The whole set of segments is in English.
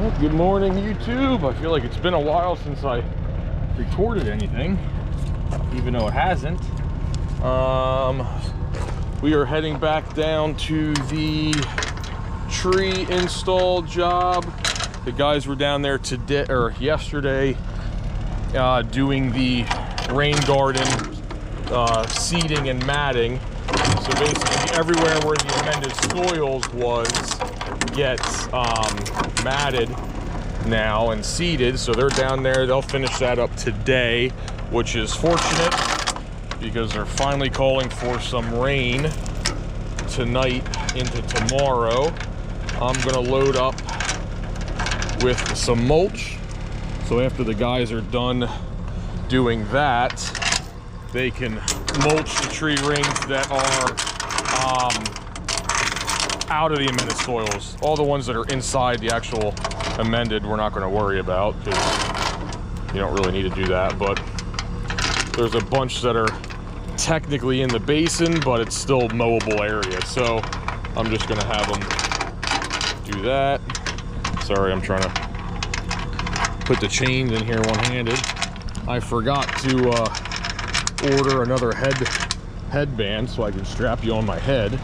Well, good morning, YouTube. I feel like it's been a while since I recorded anything, even though it hasn't. We are heading back down to the tree install job. The guys were down there today or yesterday doing the rain garden seeding and matting. So basically everywhere where the amended soils was gets matted now and seeded. So they're down there. They'll finish that up today, which is fortunate because they're finally calling for some rain tonight into tomorrow. I'm gonna load up with some mulch. So after the guys are done doing that, they can mulch the tree rings that are out of the amended soils. All the ones that are inside the actual amended, we're not going to worry about because you don't really need to do that. But there's a bunch that are technically in the basin, but it's still mowable area. So I'm just going to have them do that. Sorry, I'm trying to put the chains in here one-handed. I forgot to order another headband so I can strap you on my head.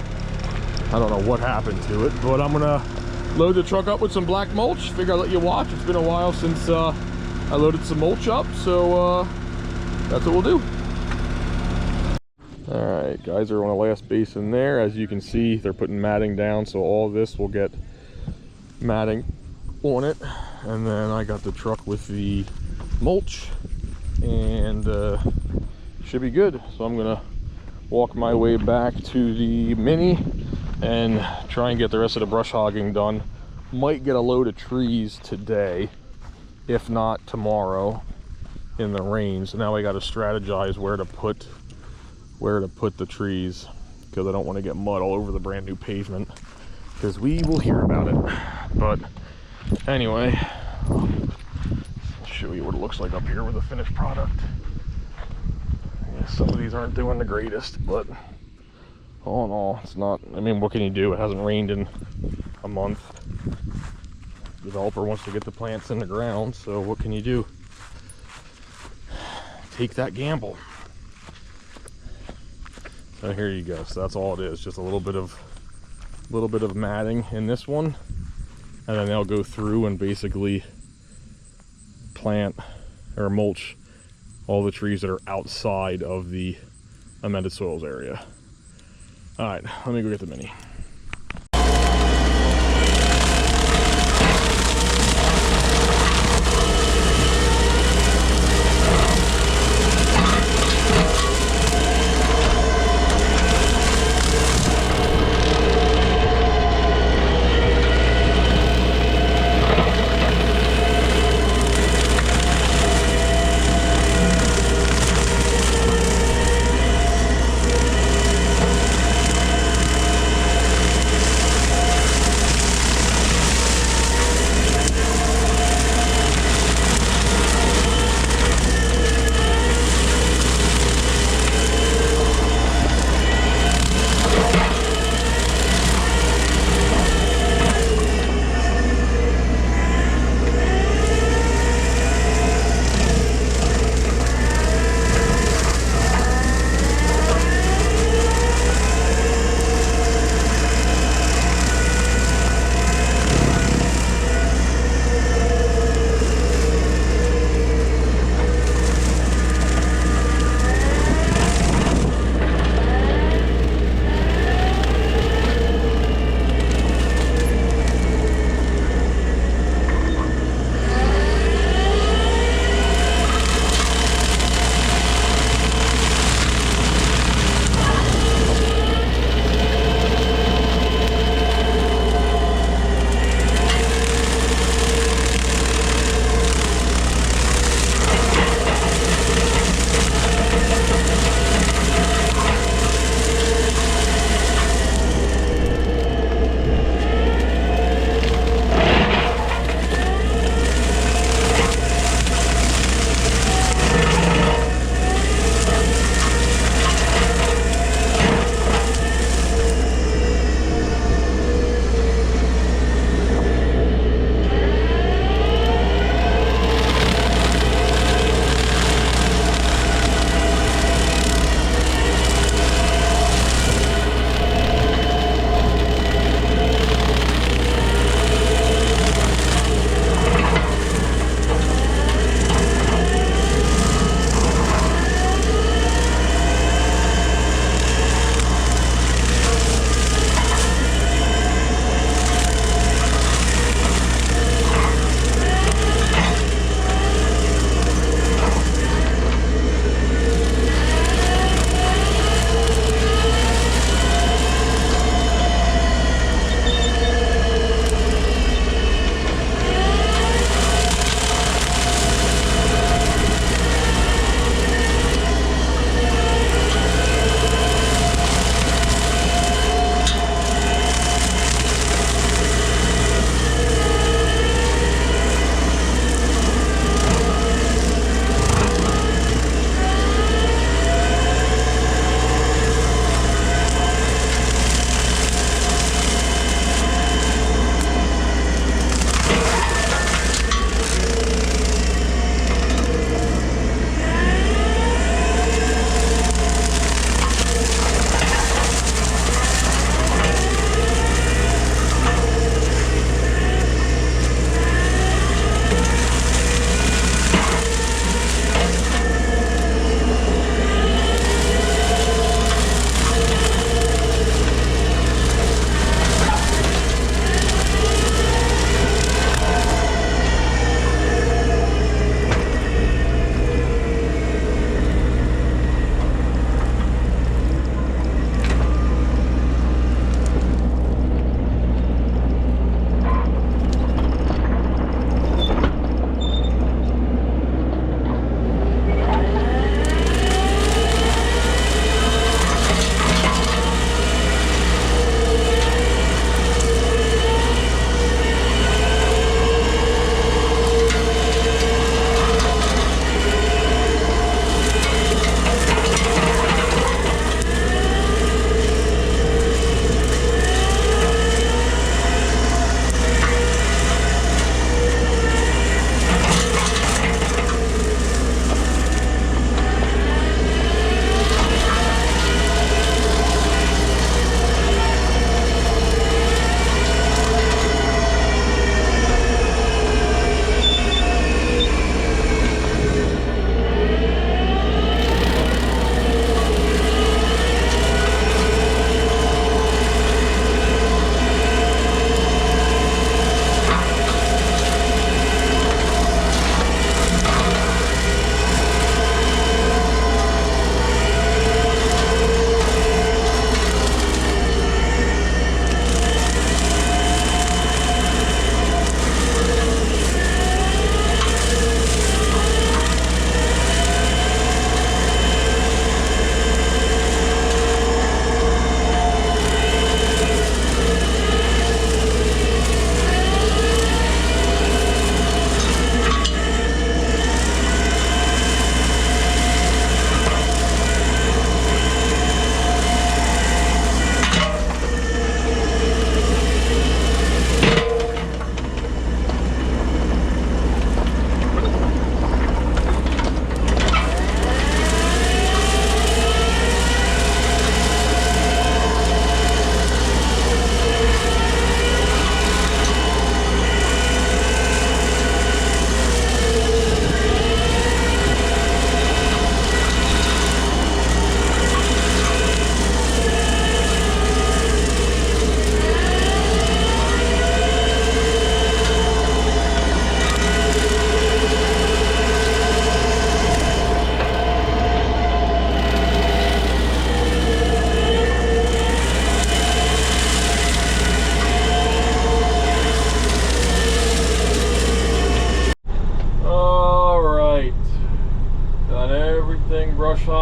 I don't know what happened to it, but I'm gonna load the truck up with some black mulch. Figure I'll let you watch. It's been a while since I loaded some mulch up, so that's what we'll do. All right, guys are on the last basin there. As you can see, they're putting matting down, so all this will get matting on it. And then I got the truck with the mulch, and should be good. So I'm gonna walk my way back to the Mini and try and get the rest of the brush hogging done. Might get a load of trees today, if not tomorrow in the rain. So now I got to strategize where to put the trees, because I don't want to get mud all over the brand new pavement, because we will hear about it. But anyway, I'll show you what it looks like up here with the finished product. Yeah, some of these aren't doing the greatest, but all in all, it's not, I mean, what can you do? It hasn't rained in a month. The developer wants to get the plants in the ground, so what can you do? Take that gamble. So here you go. So that's all it is, just a little bit of matting in this one, and then they'll go through and basically plant or mulch all the trees that are outside of the amended soils area. All right, let me go get the Mini.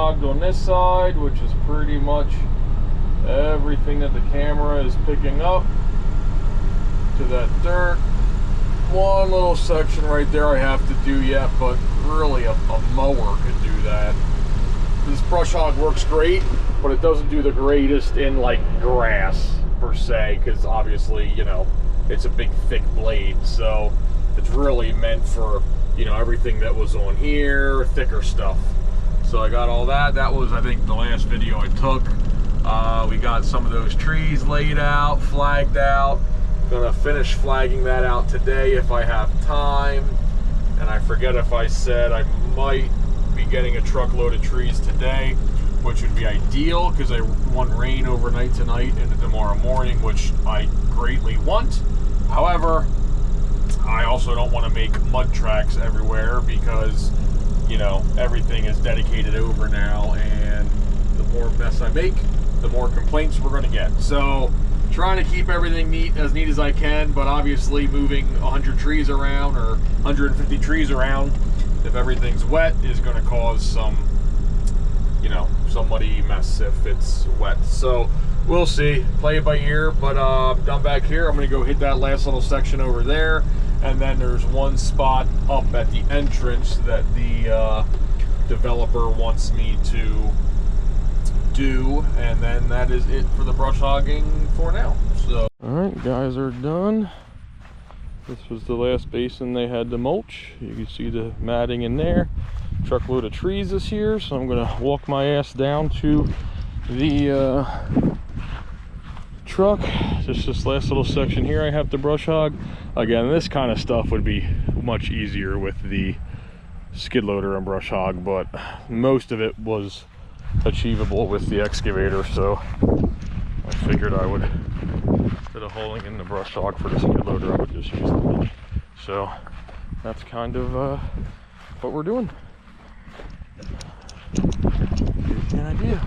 hogged on this side, which is pretty much everything that the camera is picking up to that dirt. One little section right there I have to do yet, but really a mower could do that. This brush hog works great, but it doesn't do the greatest in like grass per se, because obviously, you know, it's a big thick blade, so it's really meant for, you know, everything that was on here, thicker stuff. So I got all that. That was, I think, the last video I took. We got some of those trees laid out, flagged out. Gonna finish flagging that out today if I have time. And I forget if I said I might be getting a truckload of trees today, which would be ideal because I want rain overnight tonight into tomorrow morning, which I greatly want. However, I also don't want to make mud tracks everywhere because, you know, everything is dedicated over now, and the more mess I make, the more complaints we're going to get. So trying to keep everything as neat as I can, but obviously moving 100 trees around or 150 trees around, if everything's wet, is going to cause some, you know, some muddy mess if it's wet. So we'll see, play it by ear. But I'm done back here. I'm going to go hit that last little section over there, and then there's one spot up at the entrance that the developer wants me to do, and then that is it for the brush hogging for now. So all right, guys are done. This was the last basin they had to mulch. You can see the matting in there. Truckload of trees this year, so I'm gonna walk my ass down to the truck. Just this last little section here I have to brush hog. Again, this kind of stuff would be much easier with the skid loader and brush hog, but most of it was achievable with the excavator, so I figured I would, instead of hauling in the brush hog for the skid loader, I would just use the mulch. So that's kind of what we're doing. Gives you an idea.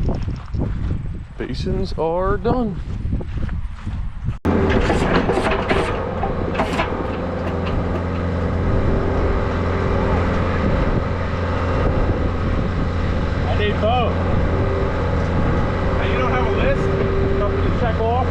Basins are done. I need both. Now, you don't have a list? Nothing to check off?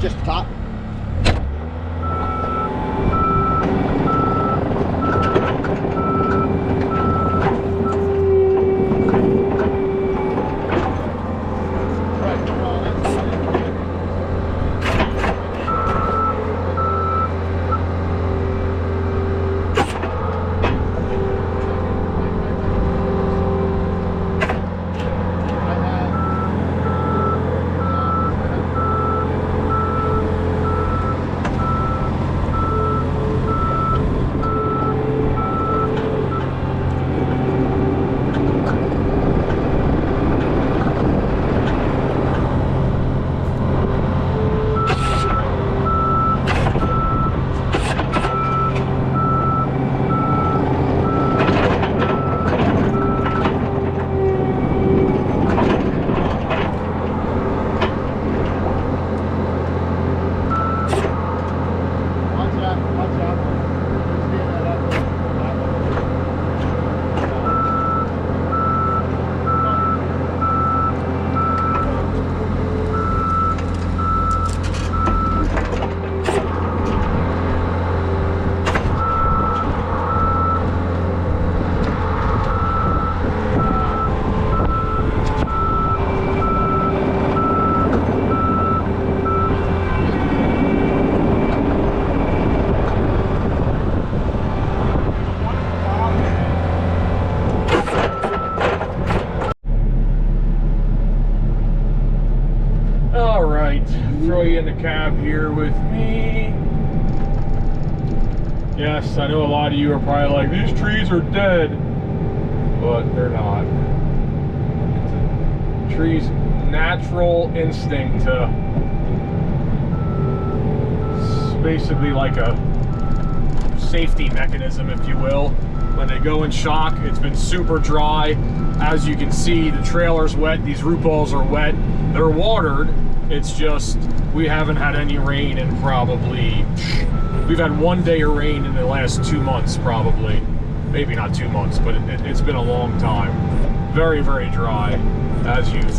Just the top. cab here with me. Yes, I know a lot of you are probably like, these trees are dead, but they're not. It's a tree's natural instinct to, it's basically like a safety mechanism, if you will. When they go in shock, it's been super dry. As you can see, the trailer's wet, these root balls are wet, they're watered. It's just, we haven't had any rain in probably, we've had 1 day of rain in the last 2 months probably. Maybe not 2 months, but it's been a long time. Very, very dry, as you've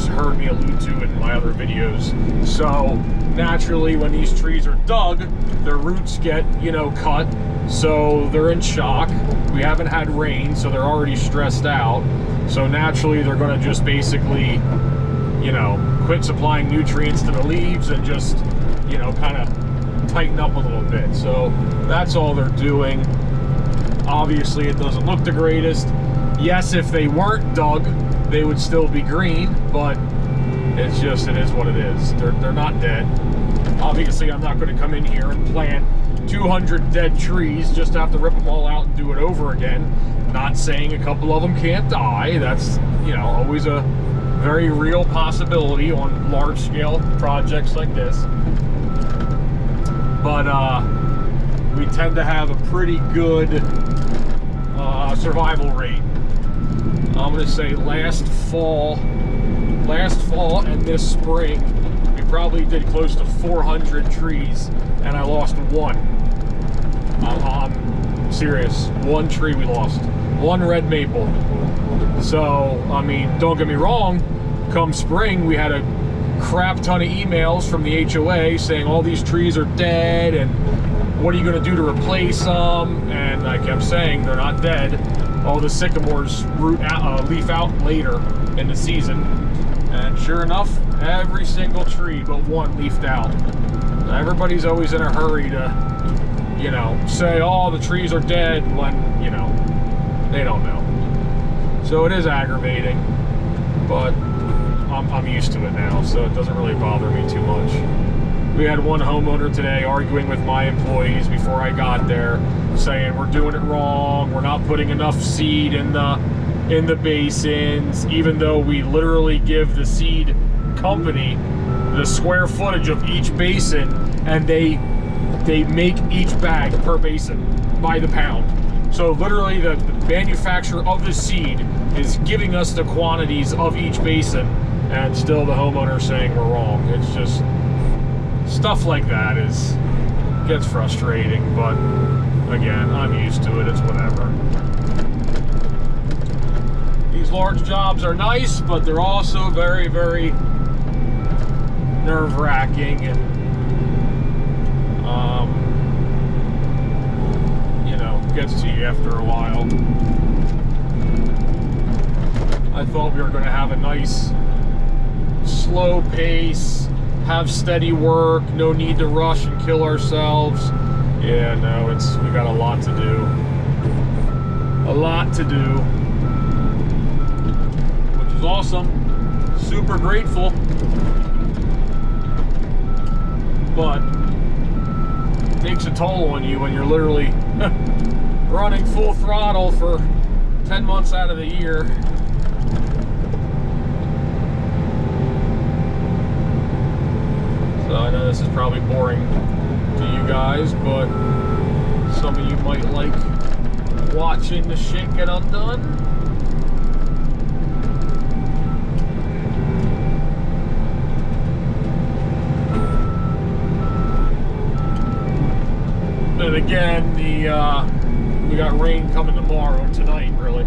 heard me allude to in my other videos. So naturally, when these trees are dug, their roots get, you know, cut, so they're in shock. We haven't had rain, so they're already stressed out. So naturally, they're going to just basically, you know, quit supplying nutrients to the leaves and just, you know, kind of tighten up a little bit. So that's all they're doing. Obviously, it doesn't look the greatest. Yes, if they weren't dug, they would still be green, but it's just, it is what it is. They're not dead. Obviously, I'm not going to come in here and plant 200 dead trees just to have to rip them all out and do it over again. Not saying a couple of them can't die. That's, you know, always a very real possibility on large-scale projects like this. But we tend to have a pretty good survival rate. I'm going to say last fall and this spring, we probably did close to 400 trees, and I lost one. I'm serious. One tree we lost. One red maple. So, I mean, don't get me wrong, come spring, we had a crap ton of emails from the HOA saying all these trees are dead, and what are you going to do to replace them? And I kept saying they're not dead. All the sycamores leaf out later in the season. And sure enough, every single tree but one leafed out. Everybody's always in a hurry to, you know, say, oh, the trees are dead, when, you know, they don't know. So it is aggravating, but I'm used to it now, so it doesn't really bother me too much. We had one homeowner today arguing with my employees before I got there, saying we're doing it wrong, we're not putting enough seed in the basins, even though we literally give the seed company the square footage of each basin, and they make each bag per basin by the pound. So literally the manufacturer of the seed is giving us the quantities of each basin, and still the homeowner saying we're wrong. It's just stuff like that gets frustrating, but again, I'm used to it. It's whatever. These large jobs are nice, but they're also very, very nerve-wracking, and you know, gets to you after a while. I thought we were going to have a nice slow pace, have steady work, no need to rush and kill ourselves. Yeah, no, we got a lot to do. A lot to do. Which is awesome. Super grateful. But it takes a toll on you when you're literally running full throttle for 10 months out of the year. So I know this is probably boring to you guys, but some of you might like watching the shit get undone. And again, we got rain coming tomorrow, tonight really.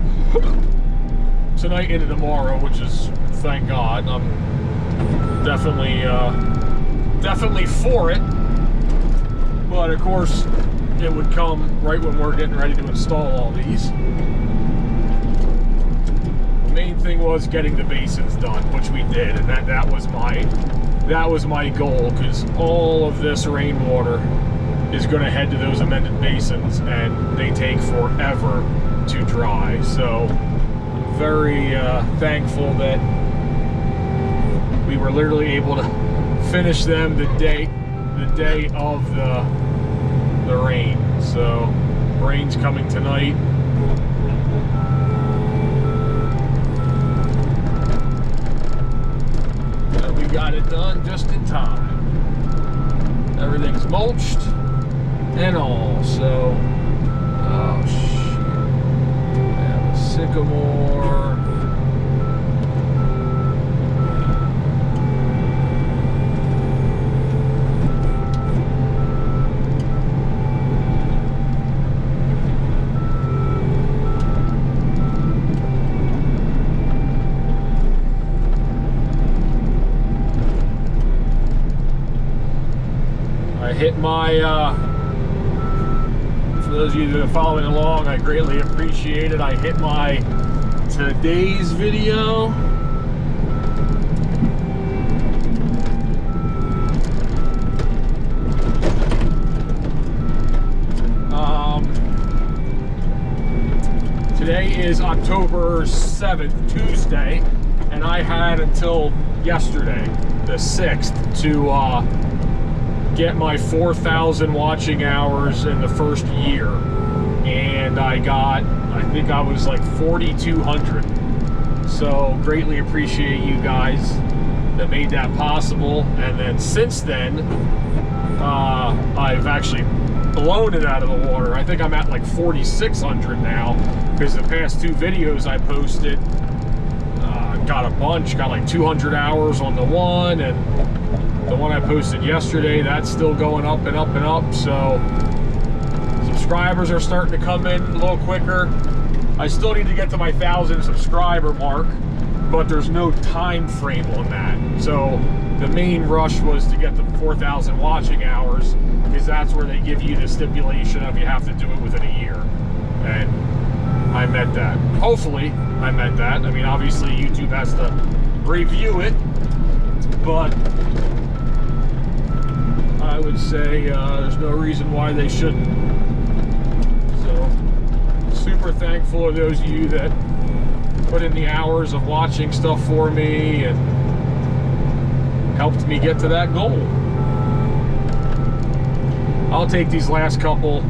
Tonight into tomorrow, which is, thank God. I'm definitely for it, but of course it would come right when we're getting ready to install all these. The main thing was getting the basins done, which we did, and that was my goal, because all of this rainwater is going to head to those amended basins, and they take forever to dry. So I'm very thankful that we were literally able to finish them the day of the rain. So rain's coming tonight. And we got it done just in time. Everything's mulched and all. So, oh shit. I have a sycamore. I hit my, for those of you that are following along, I greatly appreciate it. I hit my today's video. Today is October 7th, Tuesday, and I had until yesterday, the 6th, to get my 4,000 watching hours in the first year, and I think I was like 4,200. So greatly appreciate you guys that made that possible. And then since then, I've actually blown it out of the water. I think I'm at like 4,600 now, because the past two videos I posted got a bunch, got like 200 hours on the one, and the one I posted yesterday, that's still going up and up and up. So subscribers are starting to come in a little quicker. I still need to get to my 1,000 subscriber mark, but there's no time frame on that. So the main rush was to get the 4,000 watching hours, because that's where they give you the stipulation of you have to do it within a year. And I met that. Hopefully I met that. I mean, obviously YouTube has to review it, but I would say there's no reason why they shouldn't. So, super thankful to those of you that put in the hours of watching stuff for me and helped me get to that goal. I'll take these last couple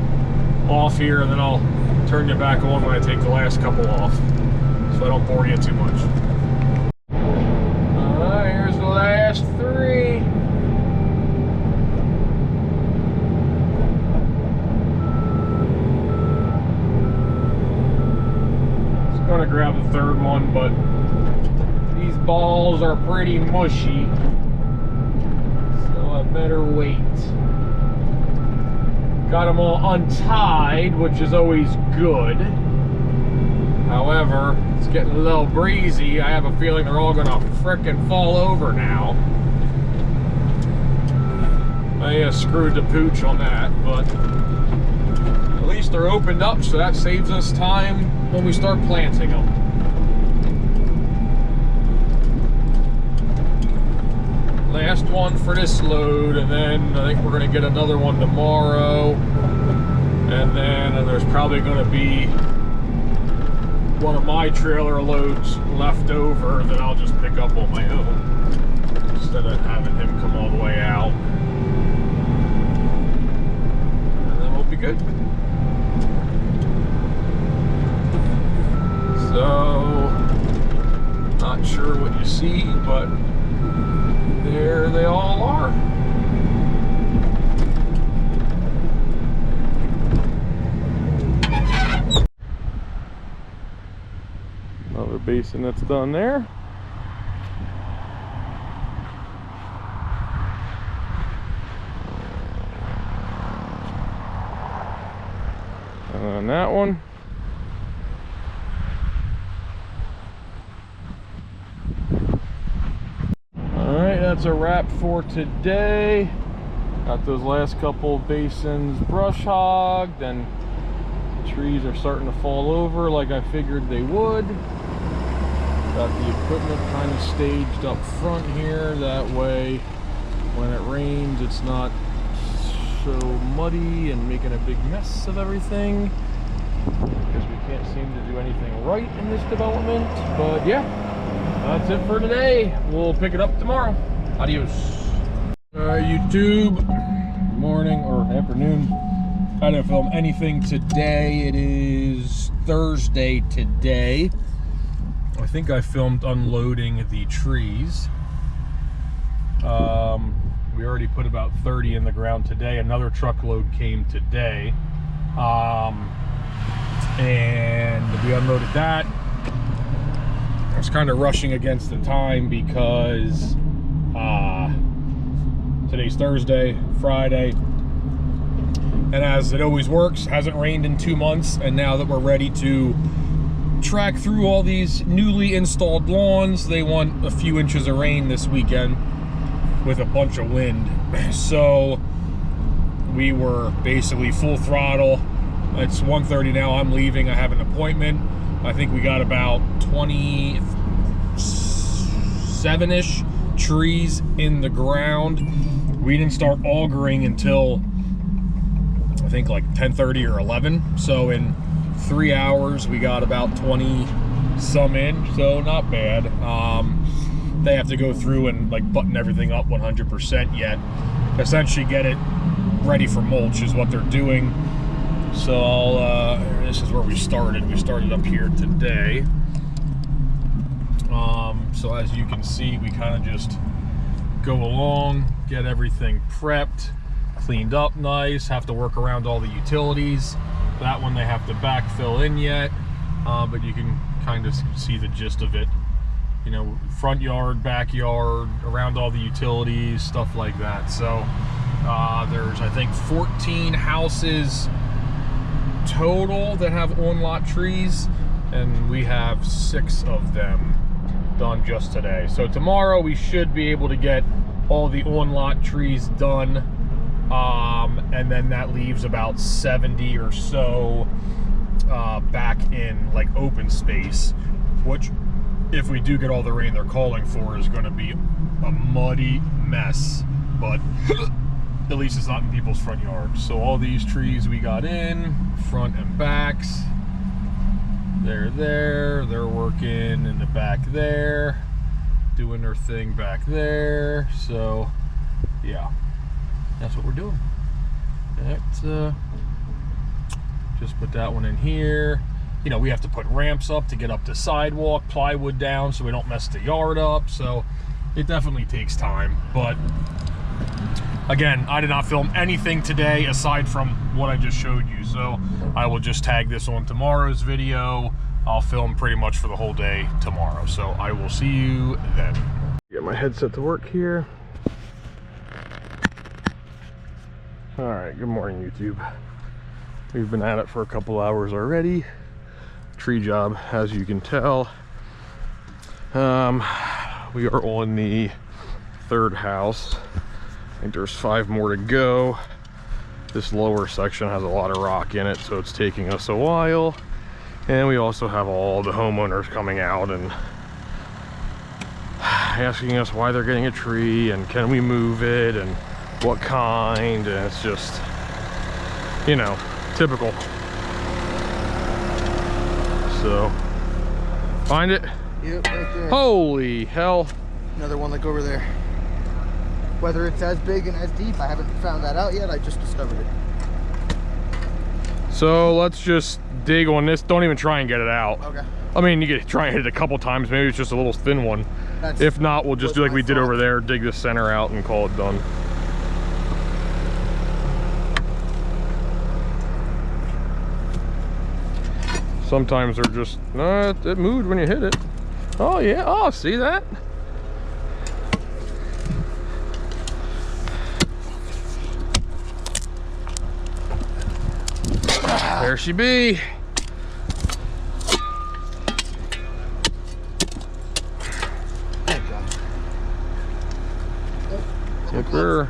off here, and then I'll turn you back on when I take the last couple off, so I don't bore you too much. Alright, here's the last three. Gonna grab the third one, but these balls are pretty mushy, so I better wait. Got them all untied, which is always good. However, it's getting a little breezy. I have a feeling they're all gonna frickin' fall over now. I screwed the pooch on that, but at least they're opened up, so that saves us time when we start planting them. Last one for this load, and then I think we're going to get another one tomorrow, and then there's probably going to be one of my trailer loads left over that I'll just pick up on my own instead of having him come all the way out, and then we'll be good. So, not sure what you see, but there they all are. Another basin that's done there. And then that one. That's a wrap for today. Got those last couple basins brush hogged, and the trees are starting to fall over like I figured they would. Got the equipment kind of staged up front here, that way when it rains it's not so muddy and making a big mess of everything, because we can't seem to do anything right in this development. But yeah, that's it for today. We'll pick it up tomorrow. Adios. YouTube, morning or afternoon. I didn't film anything today. It is Thursday today. I think I filmed unloading the trees. We already put about 30 in the ground today. Another truckload came today. And we unloaded that. I was kind of rushing against the time because today's Thursday, Friday, and as it always works, hasn't rained in 2 months, and now that we're ready to track through all these newly installed lawns, they want a few inches of rain this weekend with a bunch of wind. So we were basically full throttle. It's 1:30 now. I'm leaving. I have an appointment. I think we got about 27-ish trees in the ground. We didn't start augering until I think like 10:30 or 11. So in 3 hours we got about 20 some in, so not bad. They have to go through and like button everything up 100% yet. Essentially get it ready for mulch is what they're doing. So this is where we started. We started up here today. So as you can see, we kind of just go along, get everything prepped, cleaned up nice, have to work around all the utilities. That one they have to backfill in yet, but you can kind of see the gist of it. You know, front yard, backyard, around all the utilities, stuff like that. So there's, I think, 14 houses total that have on-lot trees, and we have 6 of them done just today. So tomorrow we should be able to get all the on-lot trees done, and then that leaves about 70 or so back in like open space, which if we do get all the rain they're calling for is going to be a muddy mess, but at least it's not in people's front yards. So all these trees we got in, front and backs, they're working in the back there, doing their thing back there. So yeah, that's what we're doing. That's just put that one in here. You know, we have to put ramps up to get up the sidewalk, plywood down so we don't mess the yard up. So it definitely takes time, but again, I did not film anything today aside from what I just showed you, so I will just tag this on tomorrow's video. I'll film pretty much for the whole day tomorrow, so I will see you then. Get my headset to work here. All right, good morning, YouTube. We've been at it for a couple hours already. Tree job, as you can tell. We are on the 3rd house. I think there's 5 more to go. This lower section has a lot of rock in it, so it's taking us a while. And we also have all the homeowners coming out and asking us why they're getting a tree and can we move it and what kind, and it's just, you know, typical. So, find it? Yep, right there. Holy hell. Another one like over there. Whether it's as big and as deep, I haven't found that out yet. I just discovered it. So let's just dig on this. Don't even try and get it out. Okay. I mean, you could try and hit it a couple times. Maybe it's just a little thin one. If not, we'll just do like we did over there. Dig the center out and call it done. Sometimes they're just, it moved when you hit it. Oh yeah, oh, see that? There she be. Look her.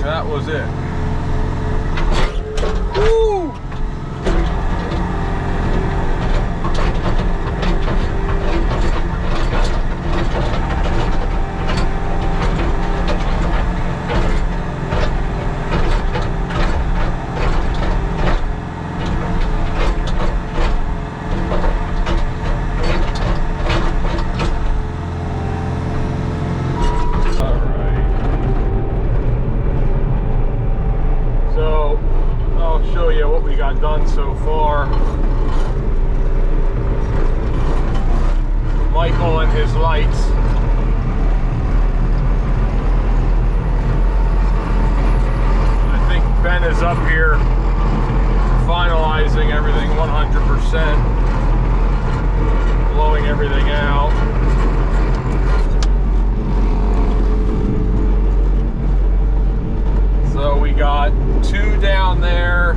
That was it. Woo! vehicle and his lights. I think Ben is up here finalizing everything 100%, blowing everything out. So we got 2 down there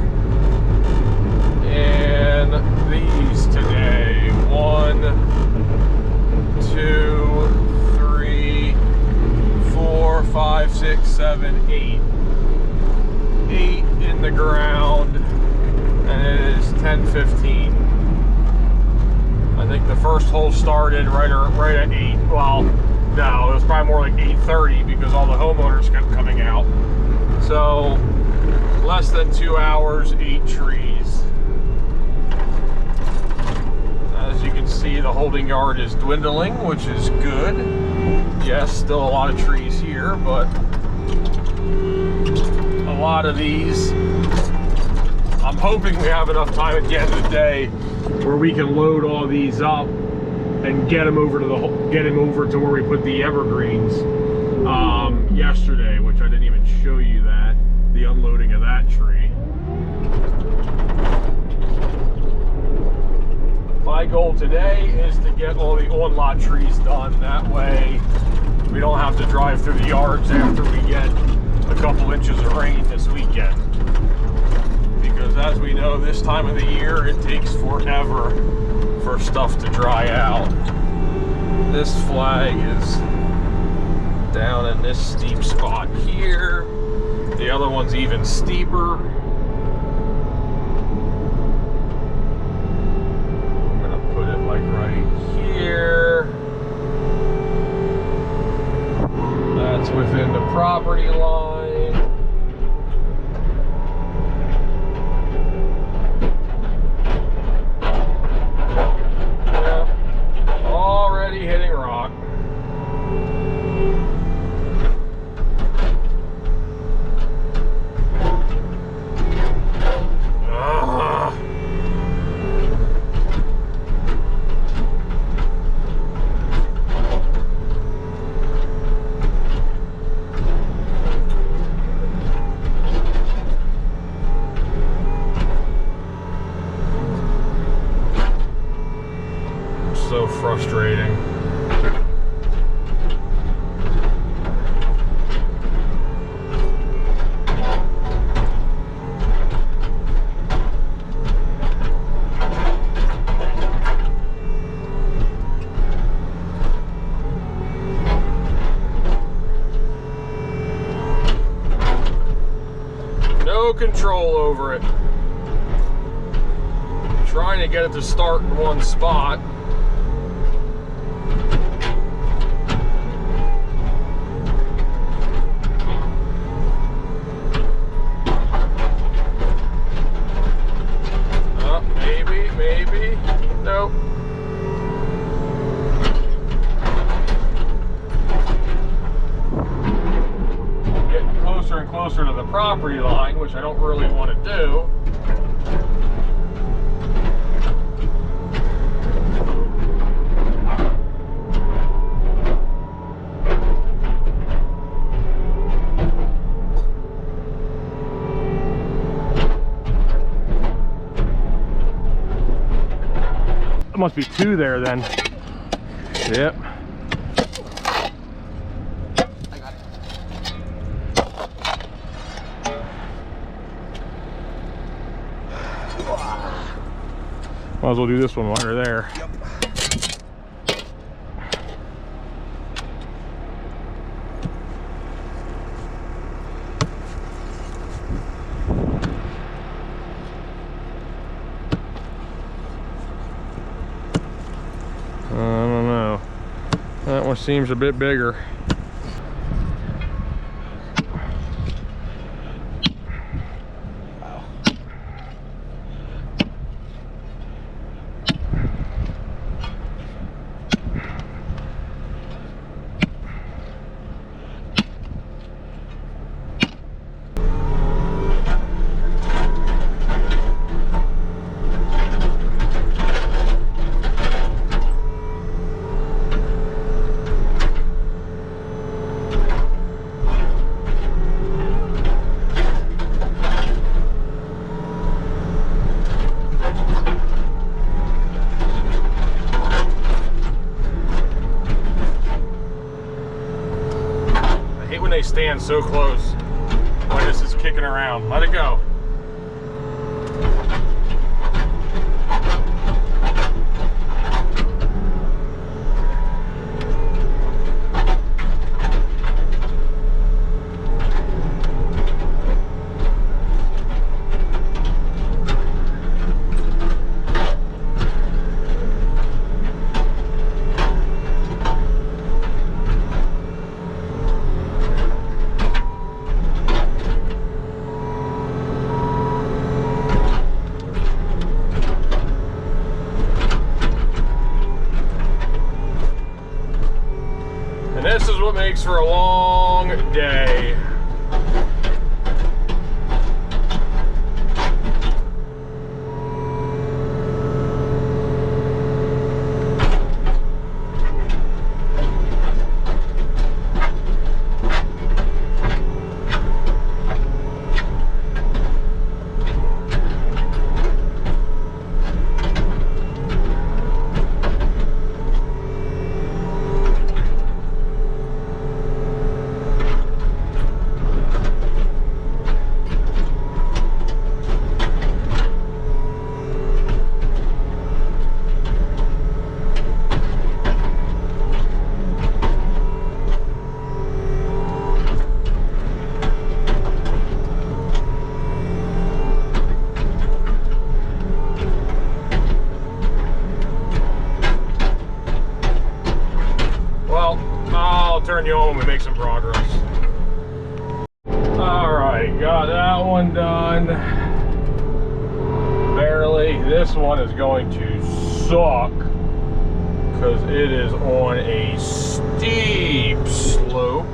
and these today. 1, 2, 3, 4, 5, 6, 7, 8. 8 in the ground, and it is 10:15. I think the first hole started right at 8. Well, no, it was probably more like 8:30 because all the homeowners kept coming out. So less than 2 hours, 8 trees. As you can see, the holding yard is dwindling, which is good. Yes, still a lot of trees here, but a lot of these, I'm hoping we have enough time at the end of the day where we can load all these up and get them over to where we put the evergreens yesterday, which I didn't even show you that, the unloading of that tree. My goal today is to get all the on-lot trees done. That way we don't have to drive through the yards after we get a couple inches of rain this weekend. Because as we know, this time of the year, it takes forever for stuff to dry out. This flag is down in this steep spot here. The other one's even steeper. I'm gonna put it like right here. That's within the property line. Yeah, already hitting rock. So frustrating. No control over it. Trying to get it to start in one spot. Maybe. Nope. Getting closer and closer to the property line, which I don't really want to do. Must be 2 there then. Yep. I got it. Might as well do this one while you're there. Yep. I don't know. That one seems a bit bigger. Wow. they stand so close when this is kicking around. Let it go. This is what makes for a long day. Turn you on when we make some progress. Alright, got that one done. Barely. This one is going to suck because it is on a steep slope.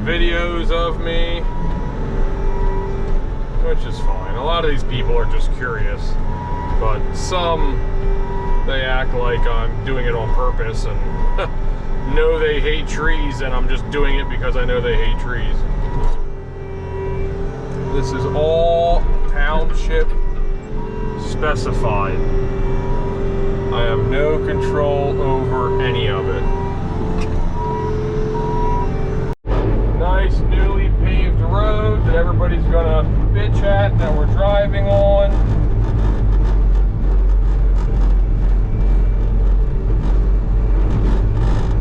Videos of me, which is fine. A lot of these people are just curious, but some, they act like I'm doing it on purpose and know they hate trees and I'm just doing it because I know they hate trees. This is all township specified. I have no control over any of it. Nice newly paved road that everybody's gonna bitch at that we're driving on.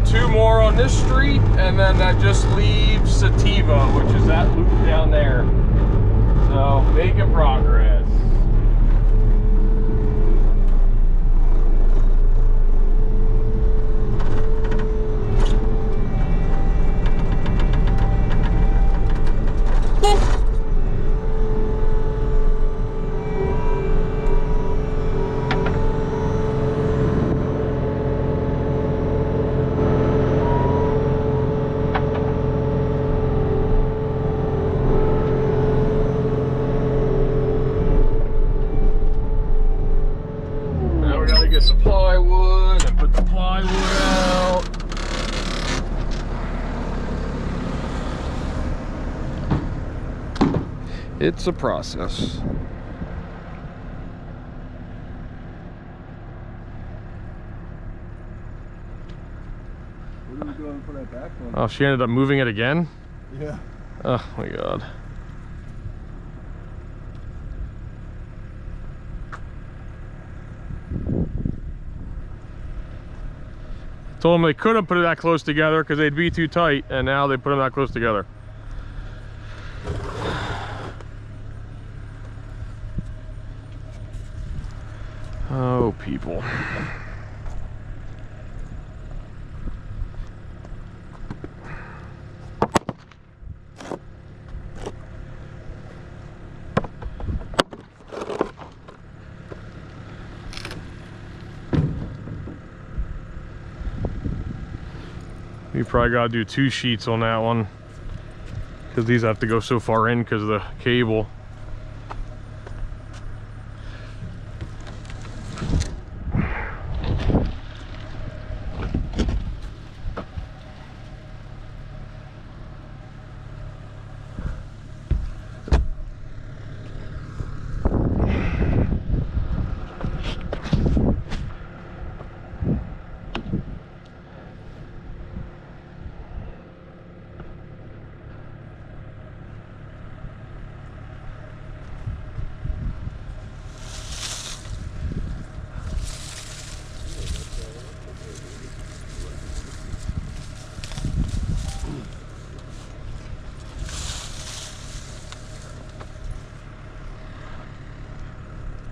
Two more on this street, and then that just leaves Sativa, which is that loop down there. So, making progress. Get some plywood and put the plywood out. It's a process. What are we doing for that back one? Oh, she ended up moving it again? Yeah. Oh my god. Told them they couldn't put it that close together because they'd be too tight, and now they put them that close together. Oh, people. You probably got to do 2 sheets on that one because these have to go so far in because of the cable.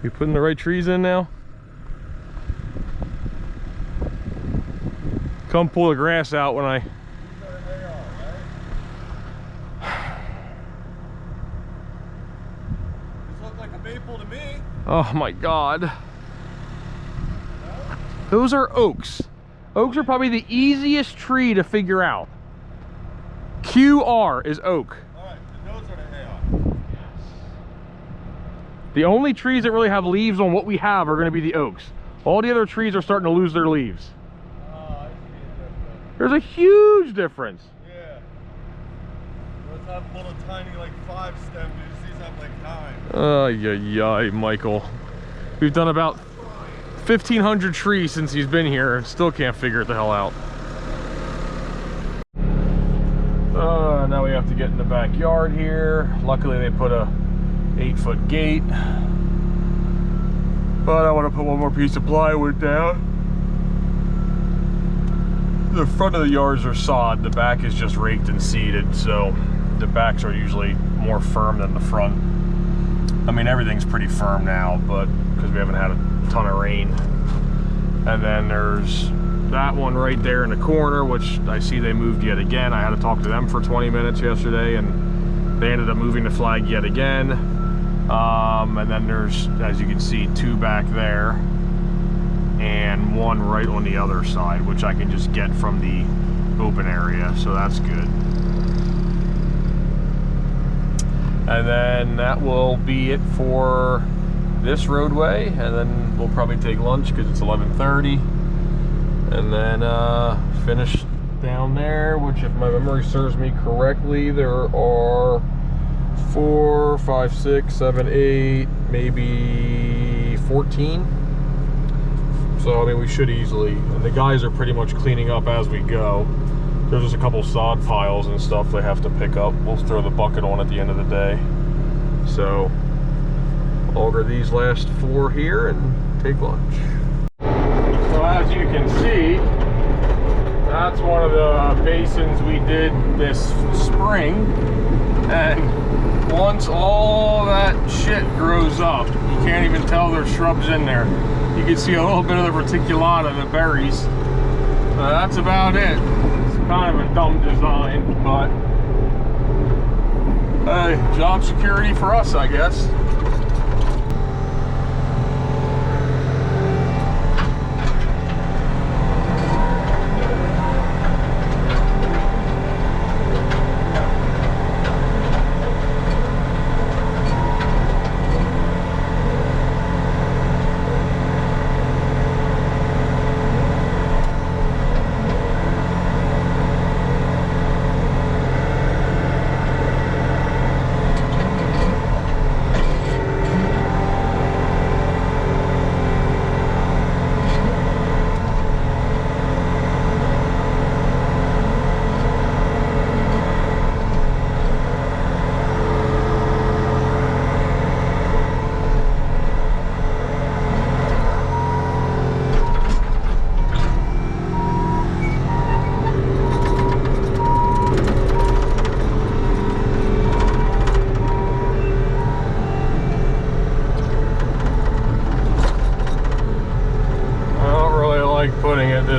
You putting the right trees in now? Come pull the grass out when I... This looks like a maple to me. Oh my God. Those are oaks. Oaks are probably the easiest tree to figure out. QR is oak. Alright, and those are the AR. The only trees that really have leaves on what we have are going to be the oaks. All the other trees are starting to lose their leaves. Oh, I see the difference. There's a huge difference. Yeah. Let's have a little tiny, like 5 stem dudes. These have like 9. Ay, Michael. We've done about 1,500 trees since he's been here and still can't figure it the hell out. Now we have to get in the backyard here. Luckily they put a 8-foot gate, but I want to put one more piece of plywood down. The front of the yards are sod, the back is just raked and seeded, so the backs are usually more firm than the front. I mean, everything's pretty firm now, but because we haven't had a ton of rain. And then there's that one right there in the corner, which I see they moved yet again. I had to talk to them for 20 minutes yesterday, and they ended up moving the flag yet again. And then there's, as you can see, 2 back there and 1 right on the other side, which I can just get from the open area, so that's good. And then that will be it for this roadway, and then we'll probably take lunch because it's 11:30, and then finish down there, which, if my memory serves me correctly, there are 4, 5, 6, 7, 8, maybe 14. So I mean, we should easily, and the guys are pretty much cleaning up as we go. There's just a couple sod piles and stuff they have to pick up. We'll throw the bucket on at the end of the day. So auger these last 4 here and take lunch. So as you can see, that's one of the basins we did this spring, and once all that shit grows up, you can't even tell there's shrubs in there. You can see a little bit of the reticulata, the berries. That's about it. It's kind of a dumb design, but hey, job security for us, I guess.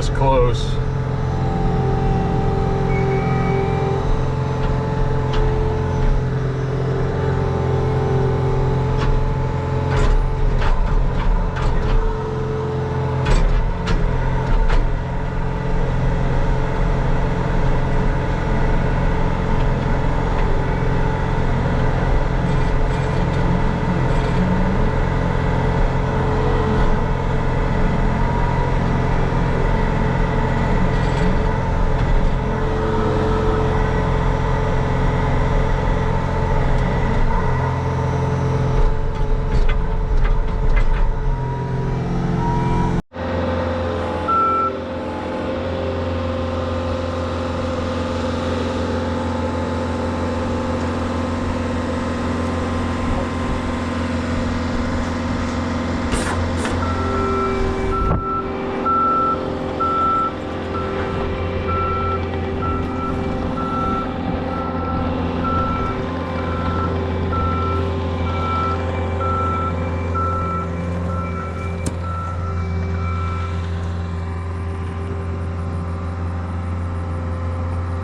this close.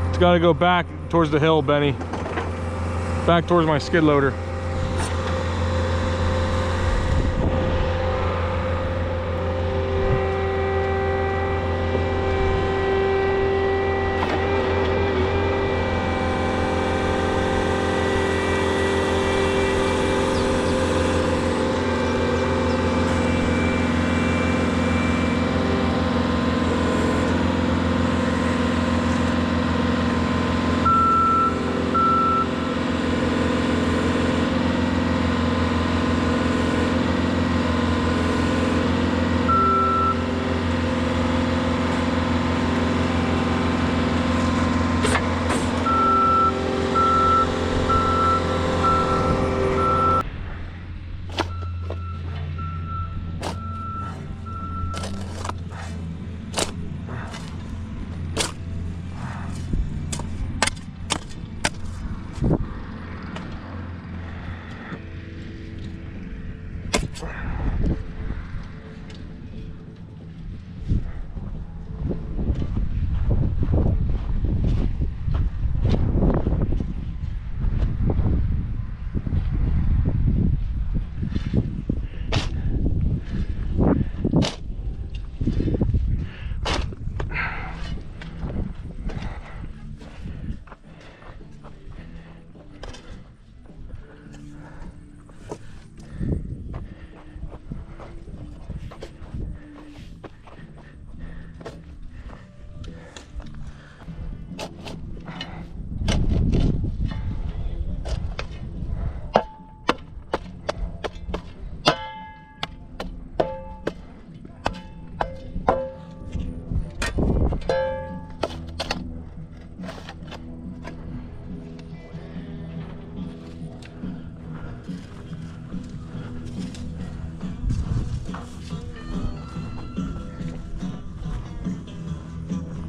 It's got to go back towards the hill, Benny. Back towards my skid loader.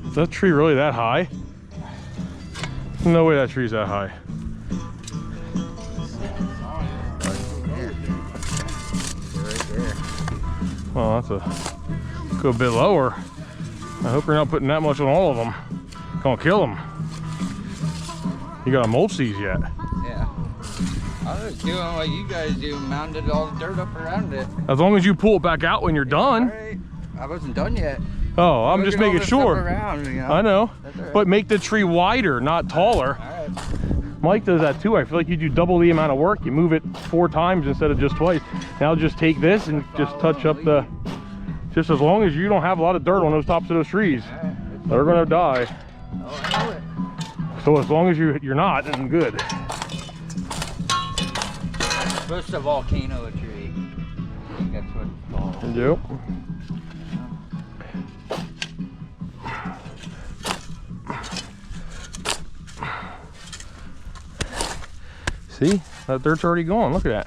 Is that tree really that high? No way that tree's that high. Well, that's a good bit lower. I hope you're not putting that much on all of them. Gonna kill them. You gotta mulch these yet? Yeah. I was doing what you guys do, mounded all the dirt up around it. As long as you pull it back out when you're done. Right. I wasn't done yet. Oh, I'm just making sure. Around, you know? I know. Right. But make the tree wider, not taller. All right. Mike does that too. I feel like you do double the amount of work. You move it 4 times instead of just twice. Now just take this and just touch up the, just as long as you don't have a lot of dirt on those tops of those trees. Right. They're gonna die. Oh, I know it. So as long as you're not, then good. First a volcano tree. I think that's what it's called. Yep. See, that dirt's already gone. Look at that.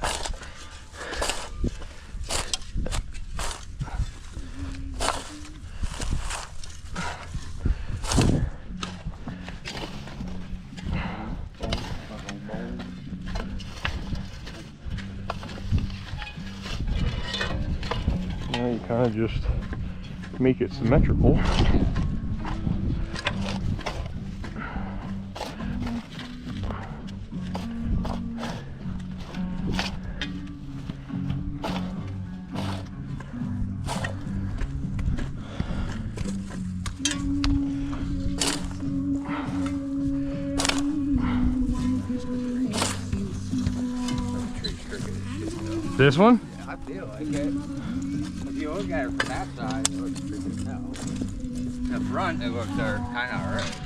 Now you kind of just make it symmetrical. This one? Yeah, I feel like it. If you look at it from that side, it looks pretty no. The front, it looks kind of alright.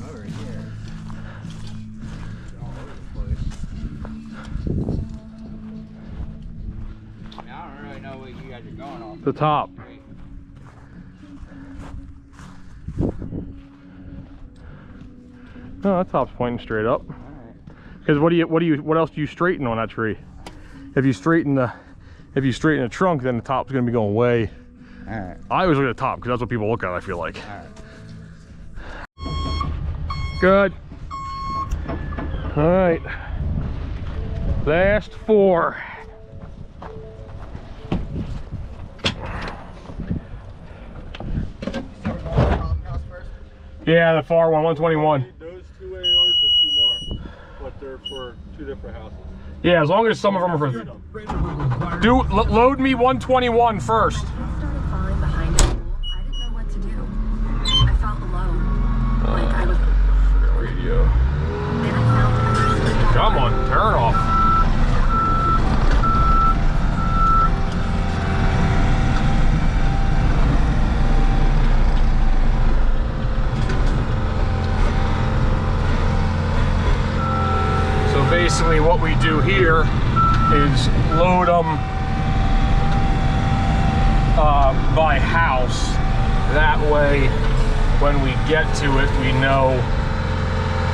Over here, all over the place. I mean, I don't really know what you guys are going on. The top. No, that top's pointing straight up. Because what else do you straighten on that tree? If you straighten the trunk, then the top's gonna be going way. All right. I always look at the top because that's what people look at, I feel like. All right. Good. All right. Last 4. Yeah, the far one, 121. Those 2 ARs and 2 more, but they're for 2 different houses. Yeah, as long as some of them are for. Load me 121 first. I started falling behind a pool. I didn't know what to do. I felt alone. Like I was. Radio. Then I found Come on, turn off. So basically what we do here is load them by house. That way, when we get to it, we know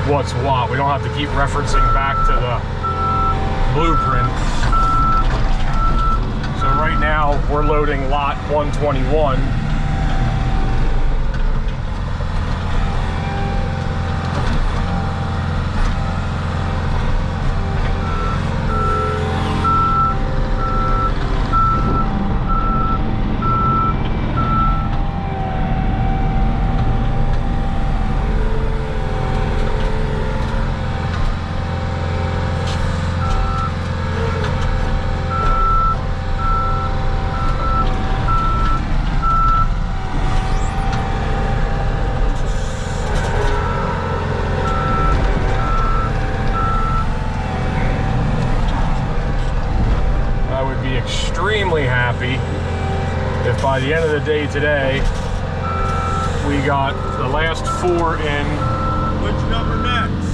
what's what. We don't have to keep referencing back to the blueprint. So right now, we're loading lot 121. Extremely happy if by the end of the day today we got the last 4 in. Which number next?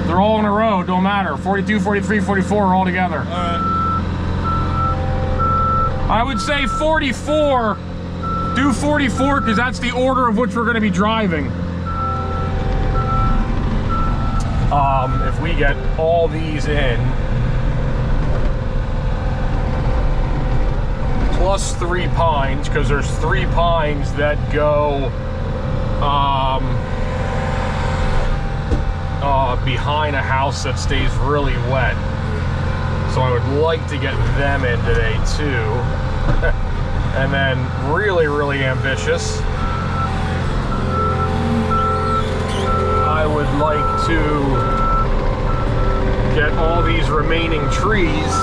They're all in a row, don't matter. 42, 43, 44 all together. All right. I would say 44. Do 44 because that's the order of which we're going to be driving. If we get all these in, plus 3 pines, because there's 3 pines that go behind a house that stays really wet. So I would like to get them in today too. And then really, really ambitious, I would like to get all these remaining trees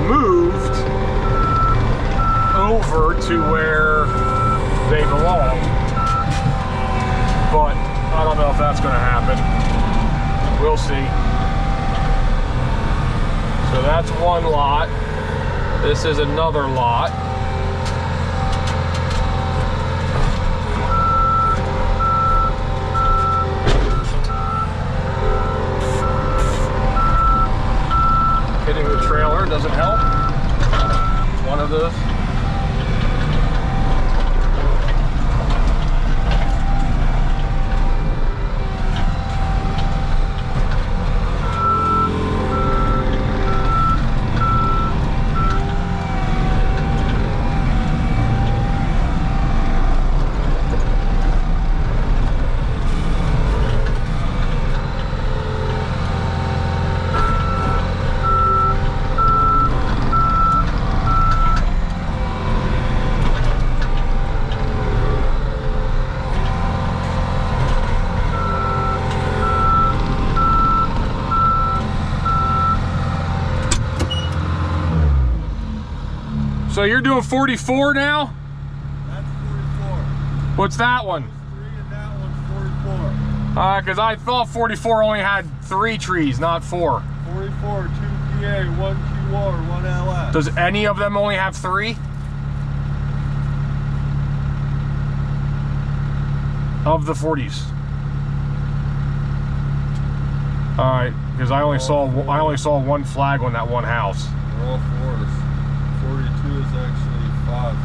moved over to where they belong, but I don't know if that's going to happen. We'll see. So that's one lot. This is another lot. Hitting the trailer doesn't help. One of those. So you're doing 44 now? That's 44. What's that one? 3 and that one's 44. Because I thought 44 only had 3 trees, not 4. 44, 2 PA, 1 QR, 1 LS. Does any of them only have 3? Of the 40s. All right, because I only saw 1 flag on that one house. They're all 4s. 42 is actually 5.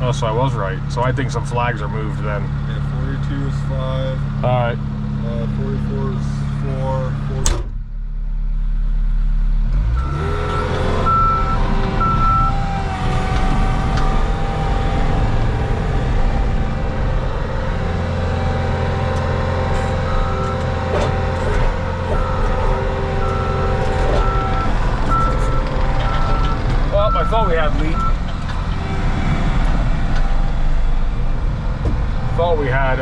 Oh, so I was right. So I think some flags are moved then. Yeah, 42 is 5. All right. 44 is 4. 40. Well, I thought we had lead. Thought we had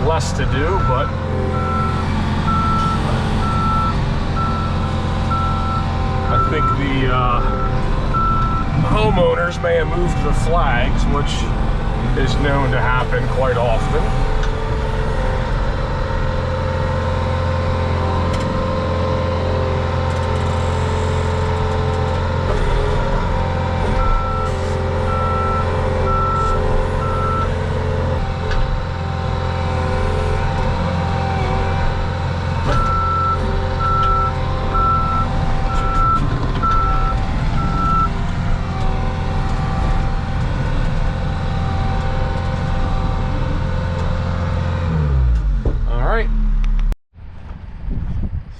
less to do, but I think the homeowners may have moved the flags, which is known to happen quite often.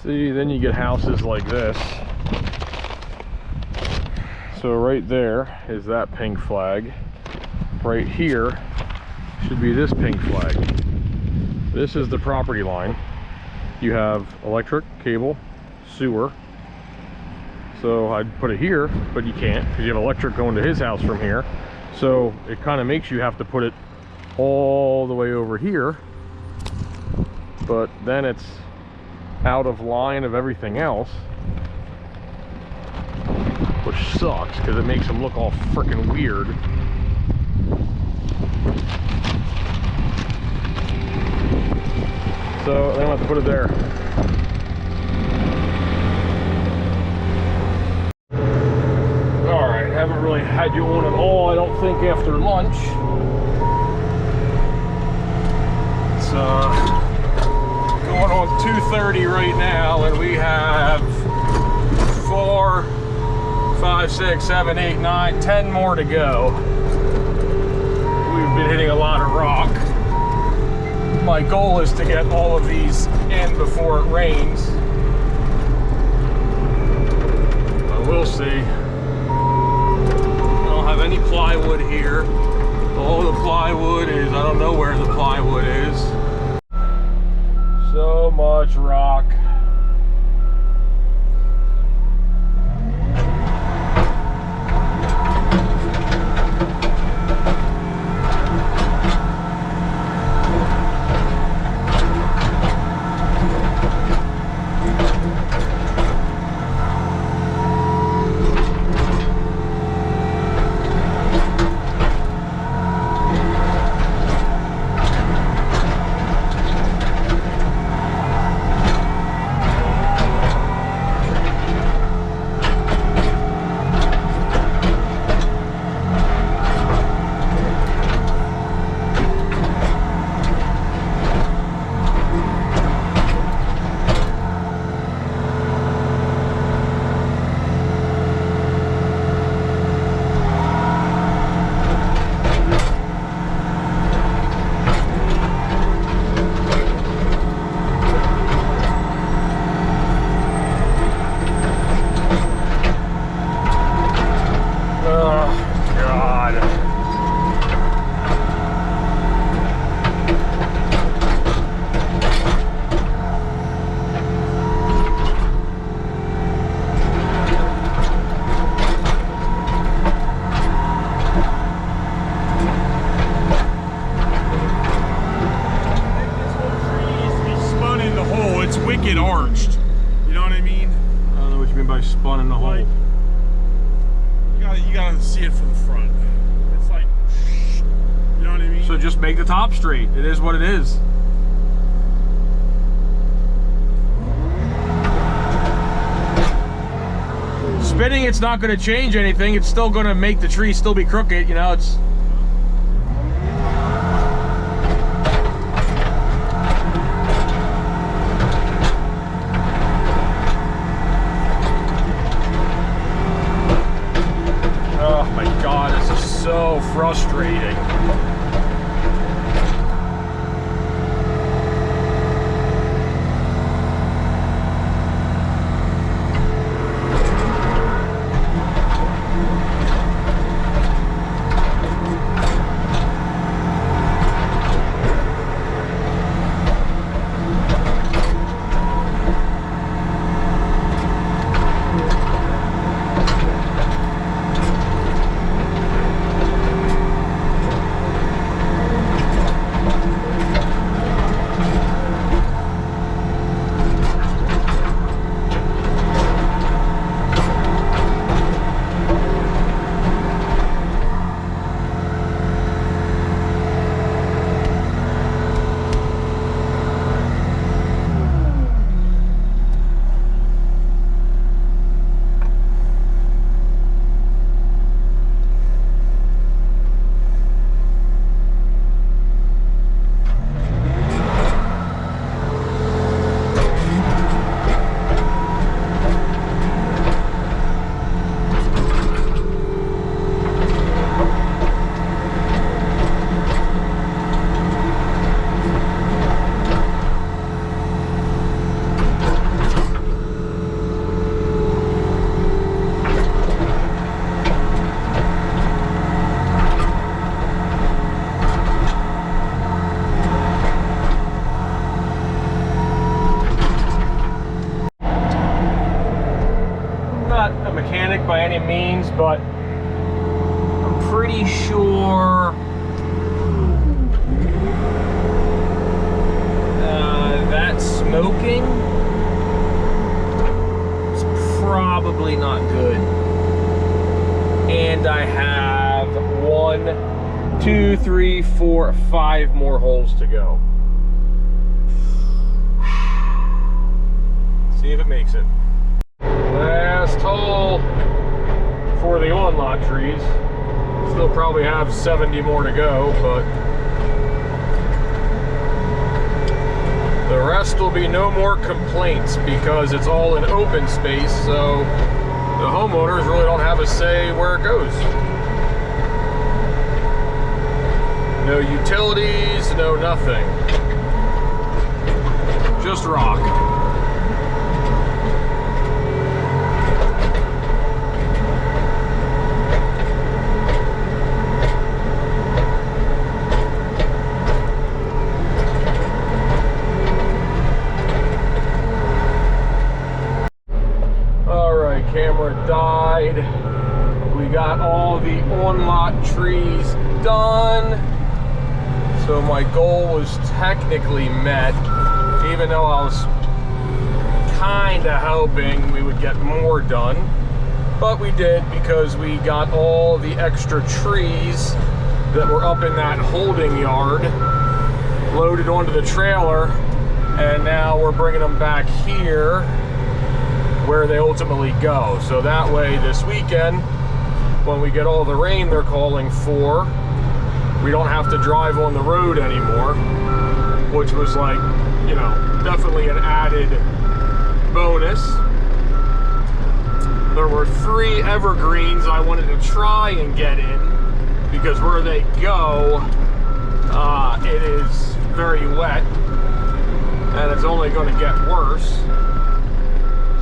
See, then you get houses like this. So right there is that pink flag. Right here should be this pink flag. This is the property line. You have electric, cable, sewer. So I'd put it here, but you can't because you have electric going to his house from here. So it kind of makes you have to put it all the way over here. But then it's out of line of everything else, which sucks because it makes them look all freaking weird. So then I have to put it there. Alright, haven't really had you on at all, I don't think, after lunch. It's going on 2:30 right now, and we have 4, 5, 6, 7, 8, 9, 10 more to go. We've been hitting a lot of rock. My goal is to get all of these in before it rains. But we'll see. I don't have any plywood here. All the plywood is, I don't know where the plywood is. So much rock. Wicked arched. You know what I mean? I don't know what you mean by spun in the hole. You You gotta see it from the front. It's like, you know what I mean? So just make the top straight. It is what it is. Spinning, it's not going to change anything. It's still going to make the tree still be crooked. You know, it's... Oh my God, this is so frustrating. By any means, but I'm pretty sure that smoking is probably not good. And I have 1, 2, 3, 4, 5 more holes to go. See if it makes it. Last hole for the on-lot trees. Still probably have 70 more to go, but the rest will be no more complaints because it's all in open space, so the homeowners really don't have a say where it goes. No utilities, no nothing. Just rock. Camera died. We got all the on-lot trees done. So my goal was technically met, even though I was kind of hoping we would get more done. But we did because we got all the extra trees that were up in that holding yard loaded onto the trailer, and now we're bringing them back here where they ultimately go. So that way this weekend, when we get all the rain they're calling for, we don't have to drive on the road anymore, which was like, you know, definitely an added bonus. There were 3 evergreens I wanted to try and get in because where they go, it is very wet and it's only going to get worse.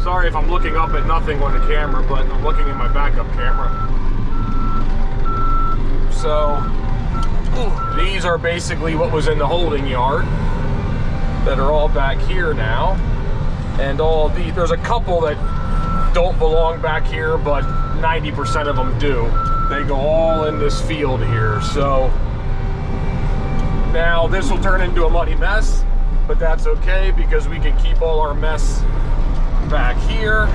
Sorry if I'm looking up at nothing on the camera, but I'm looking at my backup camera. So, these are basically what was in the holding yard that are all back here now. And all the, there's a couple that don't belong back here, but 90% of them do. They go all in this field here. So, now this will turn into a muddy mess, but that's okay because we can keep all our mess back here.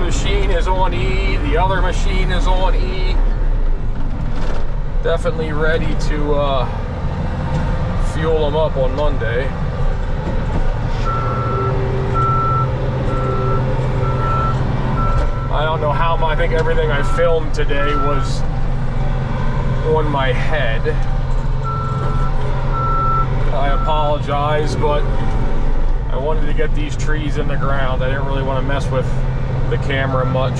machine is on E, the other machine is on E. Definitely ready to fuel them up on Monday. I don't know how I think everything I filmed today was on my head. I apologize, but I wanted to get these trees in the ground. I didn't really want to mess with the camera much.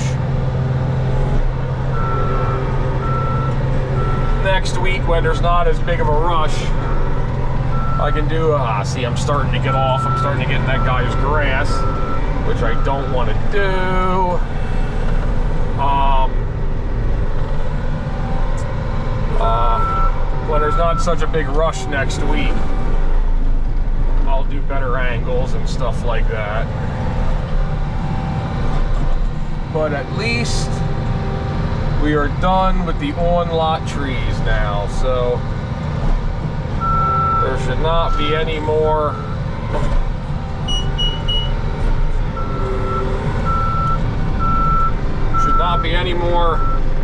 Next week, when there's not as big of a rush, I can do, see, I'm starting to get off. I'm starting to get in that guy's grass, which I don't want to do. When there's not such a big rush next week, I'll do better angles and stuff like that. But at least we are done with the on-lot trees now, so there should not be any more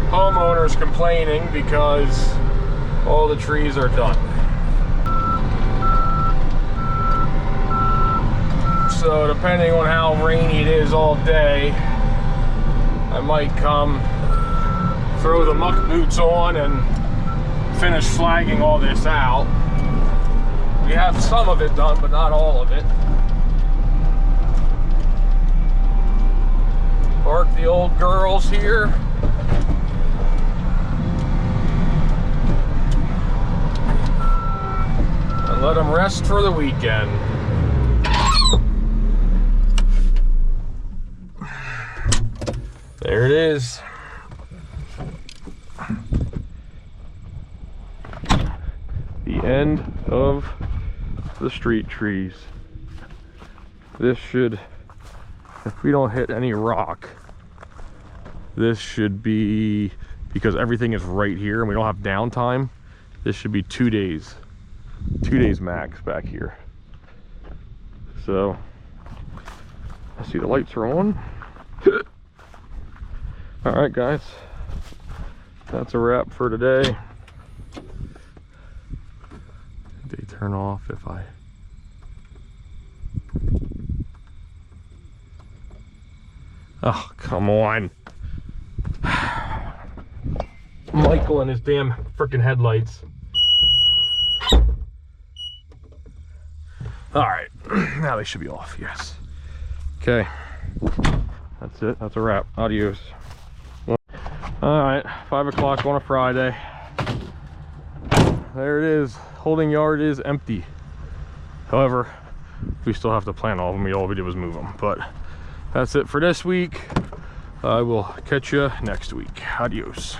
homeowners complaining because all the trees are done. So depending on how rainy it is all day, I might come throw the muck boots on and finish flagging all this out. We have some of it done, but not all of it. Park the old girls here. And let them rest for the weekend. There it is. The end of the street trees. This should, if we don't hit any rock, this should be, because everything is right here and we don't have downtime, this should be 2 days. 2 days max back here. So, I see the lights are on. All right, guys, that's a wrap for today. They turn off if I... Oh, come on. Michael and his damn freaking headlights. All right, now they should be off, yes. Okay, that's it, that's a wrap. Adios. All right, 5 o'clock on a Friday. There it is, holding yard is empty. However, we still have to plant all of them. All we did was move them, but that's it for this week. I will catch you next week. Adios.